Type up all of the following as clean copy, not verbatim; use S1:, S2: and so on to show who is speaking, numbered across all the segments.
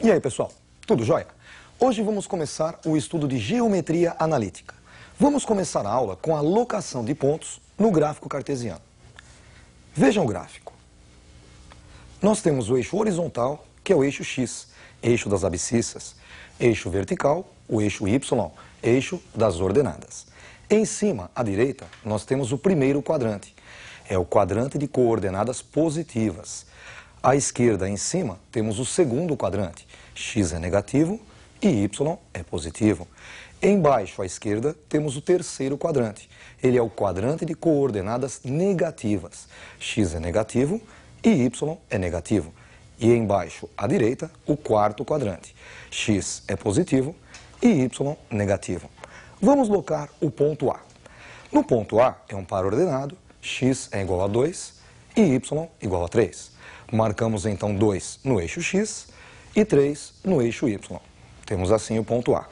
S1: E aí, pessoal, tudo jóia? Hoje vamos começar o estudo de geometria analítica. Vamos começar a aula com a locação de pontos no gráfico cartesiano. Vejam o gráfico. Nós temos o eixo horizontal, que é o eixo X, eixo das abscissas, eixo vertical, o eixo Y, eixo das ordenadas. Em cima, à direita, nós temos o primeiro quadrante, é o quadrante de coordenadas positivas. À esquerda, em cima, temos o segundo quadrante, x é negativo e y é positivo. Embaixo, à esquerda, temos o terceiro quadrante. Ele é o quadrante de coordenadas negativas. X é negativo e y é negativo. E embaixo, à direita, o quarto quadrante. X é positivo e y negativo. Vamos locar o ponto A. No ponto A é um par ordenado, x é igual a 2 e y igual a 3. Marcamos então 2 no eixo x e 3 no eixo y. Temos assim o ponto A.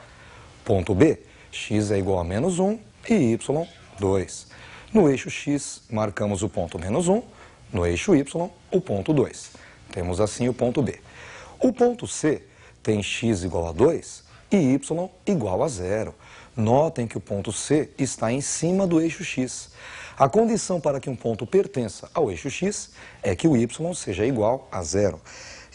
S1: Ponto B, x é igual a menos 1 e y, 2. No eixo x, marcamos o ponto menos 1, no eixo y, o ponto 2. Temos assim o ponto B. O ponto C tem x igual a 2 e y igual a 0. Notem que o ponto C está em cima do eixo x. A condição para que um ponto pertença ao eixo x é que o y seja igual a 0.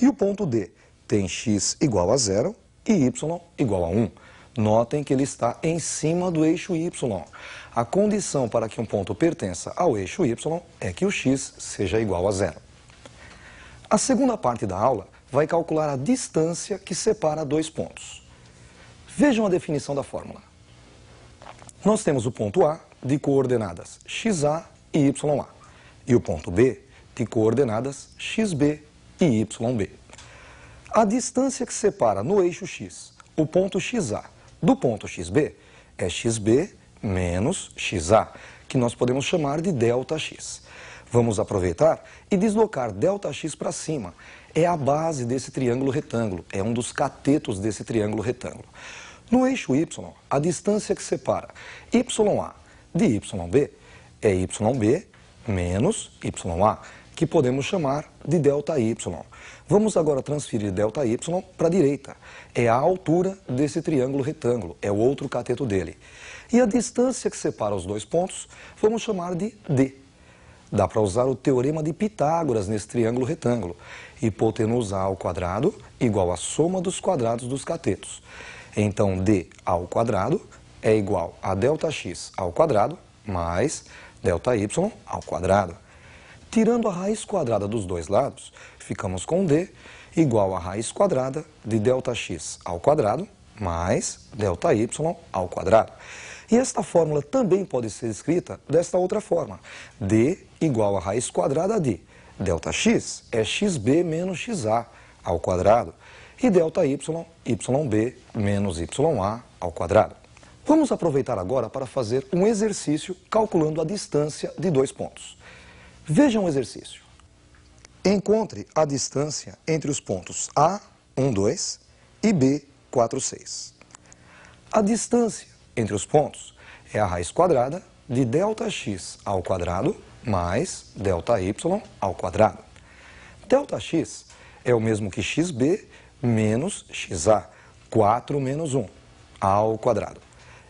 S1: E o ponto D tem x igual a 0 e y igual a 1. Notem que ele está em cima do eixo y. A condição para que um ponto pertença ao eixo y é que o x seja igual a 0. A segunda parte da aula vai calcular a distância que separa dois pontos. Vejam a definição da fórmula. Nós temos o ponto A de coordenadas xa e YA e o ponto B de coordenadas xB e YB. A distância que separa no eixo x o ponto xa do ponto xB é xB menos xa, que nós podemos chamar de ΔX. Vamos aproveitar e deslocar ΔX para cima. É a base desse triângulo retângulo, é um dos catetos desse triângulo retângulo. No eixo y, a distância que separa YA de YB é YB menos YA, que podemos chamar de ΔY. Vamos agora transferir ΔY para a direita. É a altura desse triângulo retângulo, é o outro cateto dele. E a distância que separa os dois pontos, vamos chamar de D. Dá para usar o teorema de Pitágoras nesse triângulo retângulo. Hipotenusa ao quadrado igual à soma dos quadrados dos catetos. Então, d ao quadrado é igual a ΔX ao quadrado mais ΔY ao quadrado. Tirando a raiz quadrada dos dois lados, ficamos com d igual a raiz quadrada de ΔX ao quadrado mais ΔY ao quadrado. E esta fórmula também pode ser escrita desta outra forma. d igual a raiz quadrada de ΔX é xB menos xa ao quadrado. E ΔY, YB menos YA ao quadrado. Vamos aproveitar agora para fazer um exercício calculando a distância de dois pontos. Vejam o exercício. Encontre a distância entre os pontos A, 1, 2 e B, 4, 6. A distância entre os pontos é a raiz quadrada de ΔX ao quadrado mais ΔY ao quadrado. ΔX é o mesmo que xB menos xa, 4 menos 1, ao quadrado.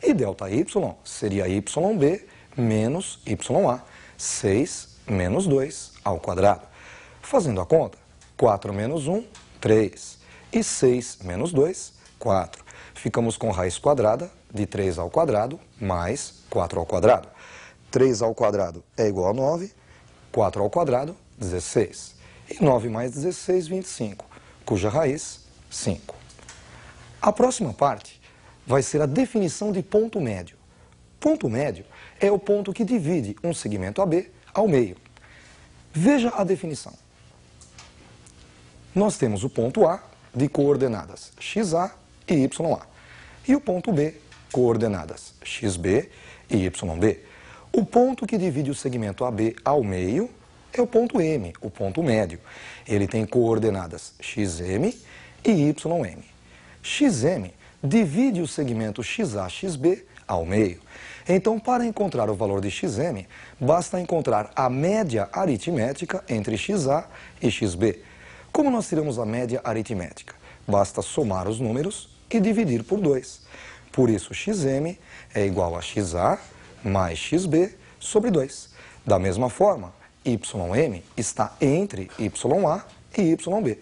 S1: E ΔY seria YB menos YA, 6 menos 2 ao quadrado. Fazendo a conta, 4 menos 1, 3. E 6 menos 2, 4. Ficamos com raiz quadrada de 3 ao quadrado mais 4 ao quadrado. 3 ao quadrado é igual a 9, 4 ao quadrado, 16. E 9 mais 16, 25. Cuja raiz, 5. A próxima parte vai ser a definição de ponto médio. Ponto médio é o ponto que divide um segmento AB ao meio. Veja a definição. Nós temos o ponto A de coordenadas xa e YA. E o ponto B, coordenadas xB e YB. O ponto que divide o segmento AB ao meio é o ponto M, o ponto médio. Ele tem coordenadas xm e ym. Xm divide o segmento xa-xb ao meio. Então, para encontrar o valor de xm, basta encontrar a média aritmética entre xa e xb. Como nós tiramos a média aritmética? Basta somar os números e dividir por 2. Por isso, xm é igual a xa mais xb sobre 2. Da mesma forma, ym está entre ya e yb.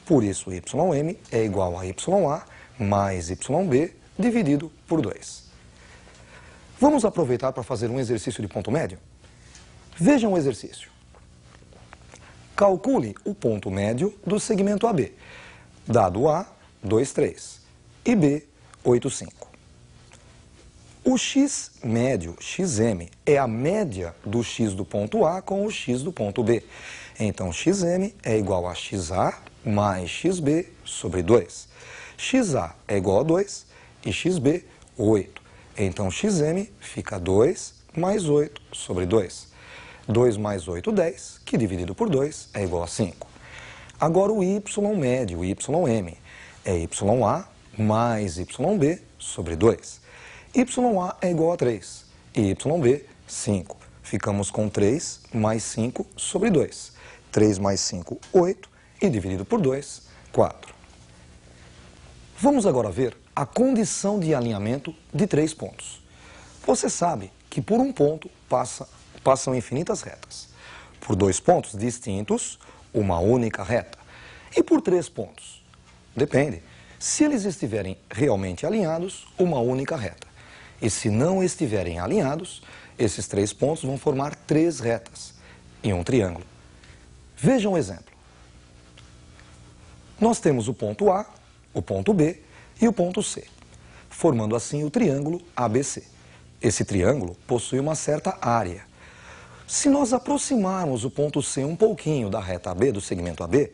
S1: Por isso, ym é igual a ya mais yb dividido por 2. Vamos aproveitar para fazer um exercício de ponto médio? Vejam o exercício. Calcule o ponto médio do segmento AB, dado A, 2, 3, e B, 8, 5. O x médio, xm, é a média do x do ponto A com o x do ponto B. Então, xm é igual a xa mais xb sobre 2. xa é igual a 2 e xb, 8. Então, xm fica 2 mais 8 sobre 2. 2 mais 8, 10, que dividido por 2 é igual a 5. Agora o y médio, o ym, é ya mais yb sobre 2. Ya é igual a 3 e yb, 5. Ficamos com 3 mais 5 sobre 2. 3 mais 5, 8, e dividido por 2, 4. Vamos agora ver a condição de alinhamento de 3 pontos. Você sabe que por um ponto passam infinitas retas. Por 2 pontos distintos, uma única reta. E por 3 pontos? Depende. Se eles estiverem realmente alinhados, uma única reta. E se não estiverem alinhados, esses 3 pontos vão formar 3 retas em um triângulo. Vejam um exemplo. Nós temos o ponto A, o ponto B e o ponto C, formando assim o triângulo ABC. Esse triângulo possui uma certa área. Se nós aproximarmos o ponto C um pouquinho da reta AB, do segmento AB,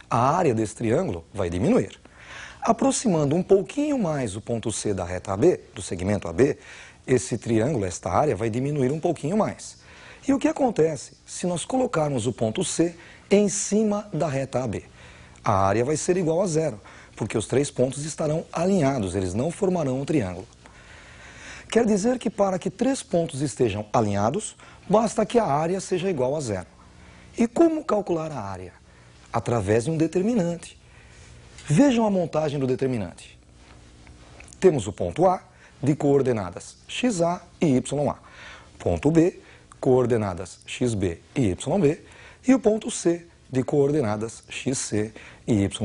S1: a área desse triângulo vai diminuir. Aproximando um pouquinho mais o ponto C da reta AB, do segmento AB, esse triângulo, esta área, vai diminuir um pouquinho mais. E o que acontece se nós colocarmos o ponto C em cima da reta AB? A área vai ser igual a 0, porque os 3 pontos estarão alinhados, eles não formarão um triângulo. Quer dizer que para que 3 pontos estejam alinhados, basta que a área seja igual a 0. E como calcular a área? Através de um determinante. Vejam a montagem do determinante. Temos o ponto A, de coordenadas xa e ya. Ponto B, coordenadas xb e yb. E o ponto C, de coordenadas xc e yc.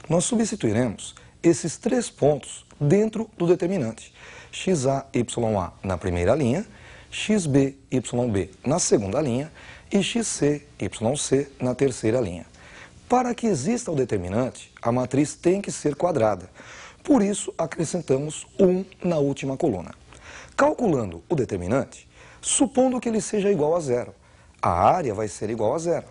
S1: Nós substituiremos esses 3 pontos dentro do determinante. xa, ya na primeira linha, xb, yb na segunda linha e xc, yc na terceira linha. Para que exista o determinante, a matriz tem que ser quadrada. Por isso, acrescentamos 1 na última coluna. Calculando o determinante, supondo que ele seja igual a 0, a área vai ser igual a 0.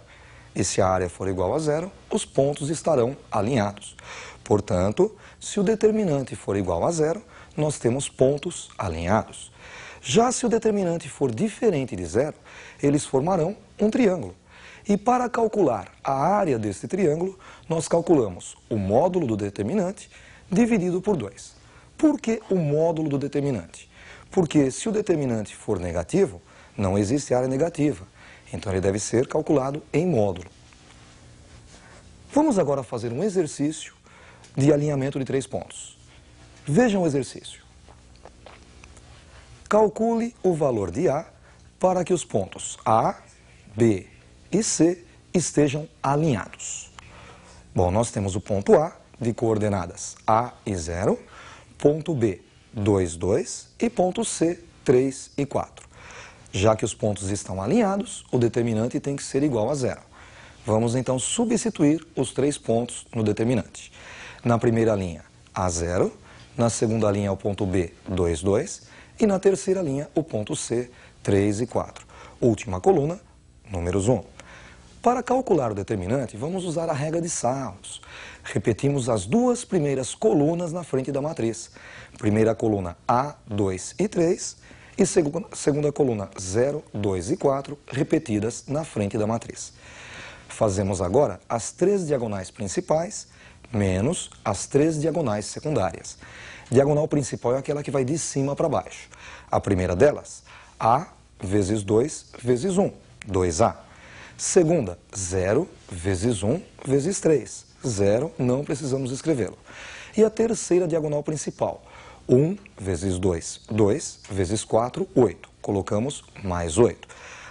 S1: E se a área for igual a 0, os pontos estarão alinhados. Portanto, se o determinante for igual a 0, nós temos pontos alinhados. Já se o determinante for diferente de 0, eles formarão um triângulo. E para calcular a área deste triângulo, nós calculamos o módulo do determinante dividido por 2. Por que o módulo do determinante? Porque se o determinante for negativo, não existe área negativa. Então ele deve ser calculado em módulo. Vamos agora fazer um exercício de alinhamento de 3 pontos. Vejam o exercício. Calcule o valor de A para que os pontos A, B e C estejam alinhados. Bom, nós temos o ponto A de coordenadas A e 0, ponto B 2, 2 e ponto C 3 e 4. Já que os pontos estão alinhados, o determinante tem que ser igual a 0. Vamos então substituir os 3 pontos no determinante. Na primeira linha, A0, na segunda linha o ponto B 2, 2 e na terceira linha o ponto C 3 e 4. Última coluna, números 1. Para calcular o determinante, vamos usar a regra de Sarros. Repetimos as 2 primeiras colunas na frente da matriz. Primeira coluna A, 2 e 3 e segunda coluna 0, 2 e 4 repetidas na frente da matriz. Fazemos agora as 3 diagonais principais menos as 3 diagonais secundárias. Diagonal principal é aquela que vai de cima para baixo. A primeira delas, A vezes 2 vezes 1, 2A. Segunda, 0 vezes 1 vezes 3, 0, não precisamos escrevê-lo. E a terceira diagonal principal, 1 vezes 2, 2 vezes 4, 8. Colocamos mais 8.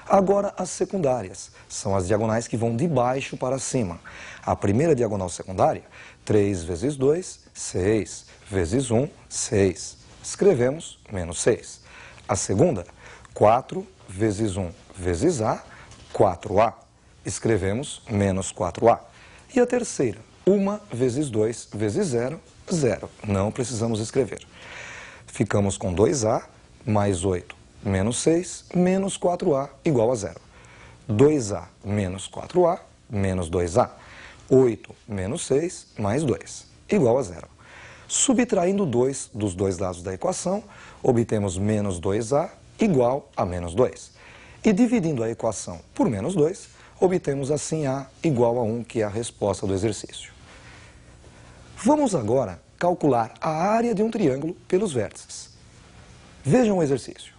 S1: Agora as secundárias, são as diagonais que vão de baixo para cima. A primeira diagonal secundária, 3 vezes 2, 6, vezes 1, 6. Escrevemos menos 6. A segunda, 4 vezes 1 vezes A, 4A. Escrevemos menos 4A. E a terceira, 1 vezes 2 vezes 0, 0. Não precisamos escrever. Ficamos com 2A mais 8 menos 6 menos 4A igual a 0. 2A menos 4A menos 2A. 8 menos 6 mais 2 igual a 0. Subtraindo 2 dos dois lados da equação, obtemos menos 2A igual a menos 2. E dividindo a equação por menos 2, obtemos assim A igual a 1, que é a resposta do exercício. Vamos agora calcular a área de um triângulo pelos vértices. Vejam o exercício.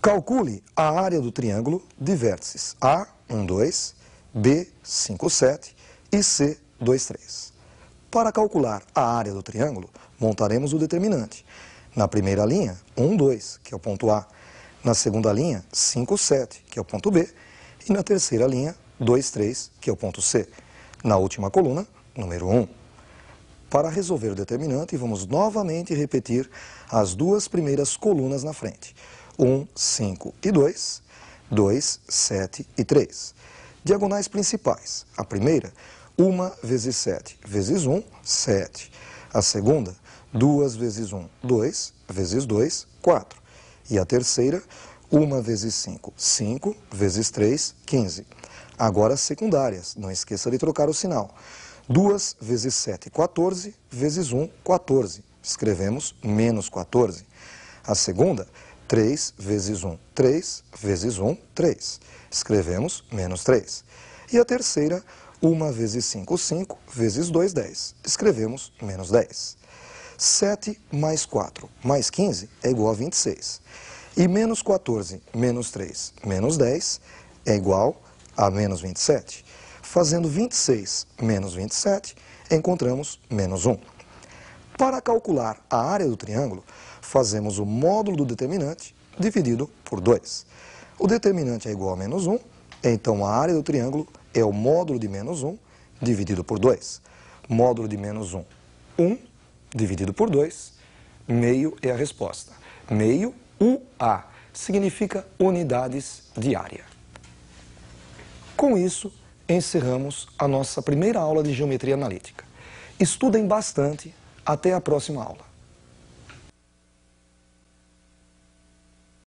S1: Calcule a área do triângulo de vértices A, 1, 2, B, 5, 7 e C, 2, 3. Para calcular a área do triângulo, montaremos o determinante. Na primeira linha, 1, 2, que é o ponto A. Na segunda linha, 5, 7, que é o ponto B. E na terceira linha, 2, 3, que é o ponto C. Na última coluna, número 1. Para resolver o determinante, vamos novamente repetir as duas primeiras colunas na frente. 1, 5 e 2, 2, 7 e 3. Diagonais principais. A primeira, 1 vezes 7 vezes 1, 7. A segunda, 2 vezes 1, 2, vezes 2, 4. E a terceira, 1 vezes 5, 5, vezes 3, 15. Agora as secundárias, não esqueça de trocar o sinal. 2 vezes 7, 14, vezes 1, 14. Escrevemos menos 14. A segunda, 3 vezes 1, 3, vezes 1, 3. Escrevemos menos 3. E a terceira, 1 vezes 5, 5, vezes 2, 10. Escrevemos menos 10. 7 mais 4 mais 15 é igual a 26. E menos 14 menos 3 menos 10 é igual a menos 27. Fazendo 26 menos 27, encontramos menos 1. Para calcular a área do triângulo, fazemos o módulo do determinante dividido por 2. O determinante é igual a menos 1, então a área do triângulo é o módulo de menos 1 dividido por 2. Módulo de menos 1, 1 dividido por 2, meio é a resposta. Meio, UA, significa unidades de área. Com isso, encerramos a nossa primeira aula de geometria analítica. Estudem bastante. Até a próxima aula.